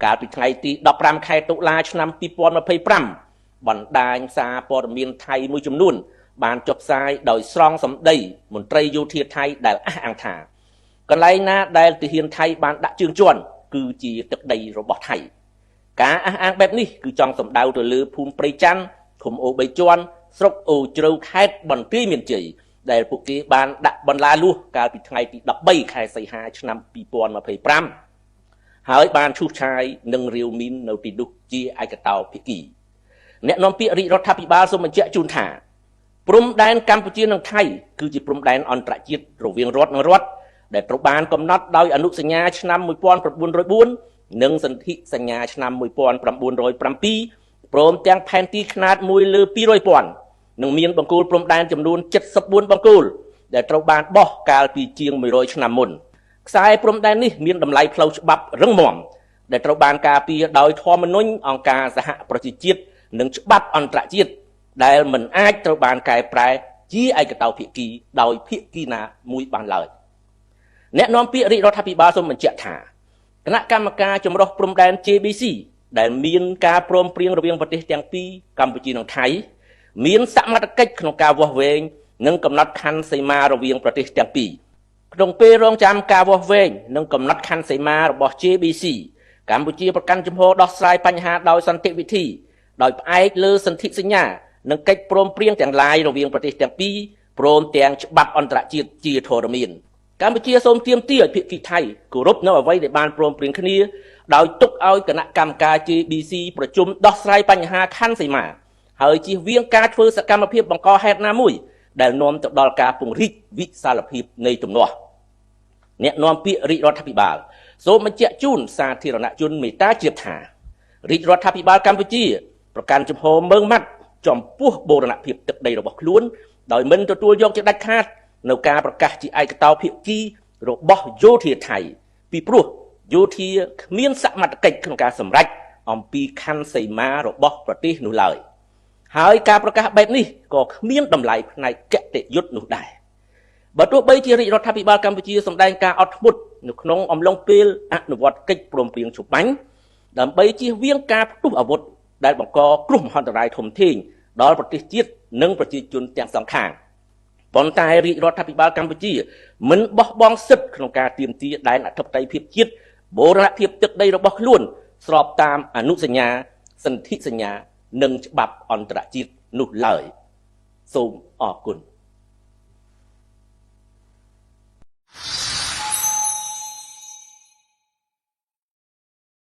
កាលពីថ្ងៃទី15ខែតុលាឆ្នាំ2025បណ្ដាញសារព័ត៌មានថៃមួយចំនួនបានចុះផ្សាយដោយស្រង់សម្ដីមន្ត្រីយោធាថៃដែលអះអាងថាកន្លែងណាដែលទាហានថៃបានដាក់ជើងជាន់គឺជាទឹកដីរបស់ថៃការអះអាងបែបនេះគឺចង់សម្ដៅទៅលើភូមិព្រៃច័ន្ទឃុំអូ3ជាន់ស្រុកអូជ្រៅខេត្តបន្ទាយមានជ័យដែលពួកគេបានដាក់បន្លាលួសកាលពីថ្ងៃទី13ខែសីហាឆ្នាំ2025ហើយបានឈូសឆាយនិងរាវមីននៅទីនោះជាឯកតោភាគីអ្នកនាំពាក្យរាជរដ្ឋាភិបាលសូមបញ្ជាក់ជូនថាព្រំដែនកម្ពុជានិងថៃគឺជាព្រំដែនអន្តរជាតិរវាងរដ្ឋនិងរដ្ឋដែលត្រូវបានកំណត់ដោយអនុសញ្ញាឆ្នាំ1904និងសន្ធិសញ្ញាឆ្នាំ1907ព្រមទាំងផែនទីខ្នាត1លើ200,000និងមានបង្គោលព្រំដែនចំនួន74បង្គោលដែលត្រូវបានបោះកាលពីជាង100ឆ្នាំមុនខ្សែព្រំដែននេះមានតម្លៃផ្លូវច្បាប់រឹងមាំដែលត្រូវបានការពារដោយធម្មនុញ្ញអង្គការសហប្រជាជាតិនិងច្បាប់អន្តរជាតិដែលមិនអាចត្រូវបានកែប្រែជាឯកតោភាគីដោយភាគីណាមួយបានឡើយអ្នកនាំពាក្យរាជរដ្ឋាភិបាលសូមបញ្ជាក់ថាគណៈកម្មការចម្រុះព្រំដែន JBC ដែលមានការព្រមព្រៀងរវាងប្រទេសទាំងពីរកម្ពុជានិងថៃមានសមត្ថកិច្ចក្នុងការវាស់វែងនិងកំណត់ខណ្ឌសីមារវាងប្រទេសទាំងពីរក្នុងពេលរងចាំការវាស់វែងនិងកំណត់ខណ្ឌសីមារបស់ JBC កម្ពុជាប្រកាន់ជំហរដោះស្រាយបញ្ហាដោយសន្តិវិធីដោយផ្អែកលើសន្ធិសញ្ញានិងកិច្ចព្រមព្រៀងទាំងឡាយរវាងប្រទេសទាំងពីរព្រមទាំងច្បាប់អន្តរជាតិជាធរមានកម្ពុជាសូមទាមទារឲ្យភាគីថៃគោរពនៅអ្វីដែលបានព្រមព្រៀងគ្នាដោយទុកឲ្យគណៈកម្មការ JBC ប្រជុំដោះស្រាយបញ្ហាខណ្ឌសីមាហើយជៀសវាងការធ្វើសកម្មភាពបង្កហេតុណាមួយដែលនាំទៅដល់ការពង្រីកវិសាលភាពនៃទំនាស់អ្នកនាំពាក្យរាជរដ្ឋាភិបាលសូមបញ្ជាក់ជូនសាធារណជនមេត្តាជ្រាបថារាជរដ្ឋាភិបាលកម្ពុជាប្រកាន់ជំហរម៉ឺងម៉ាត់ចំពោះបូរណភាពទឹកដីរបស់ខ្លួនដោយមិនទទួលយកជាដាច់ខាតនៅការប្រកាសជាឯកតោភាគីរបស់យោធាថៃពីព្រោះយោធាគ្មានសមត្ថកិច្ចក្នុងការសម្រេចអំពីខណ្ឌសីមារបស់ប្រទេសនោះឡើយហើយការប្រកាសបែបនេះក៏គ្មានតម្លៃផ្នែកគតិយុត្តនោះដែរបើទោះបីជារាជរដ្ឋាភិបាលកម្ពុជាសម្ដែងការអត់ធ្មត់នៅក្នុងអំឡុងពេលអនុវត្តកិច្ចព្រមព្រៀងជបាញ់ដើម្បីជៀសវាងការផ្ទុះអាវុធដែលបង្កគ្រោះមហន្តរាយធំធេងដល់ប្រទេសជាតិនិងប្រជាជនទាំងសងខាងប៉ុន្តែរាជរដ្ឋាភិបាលកម្ពុជាមិនបោះបង់សិទ្ធិក្នុងការទាមទារដែនអធិបតេយ្យភាពជាតិបូរណភាពទឹកដីរបស់ខ្លួនស្របតាមអនុសញ្ញាសន្ធិសញ្ញានិងច្បាប់អន្តរជាតិនោះឡើយសូមអរគុណ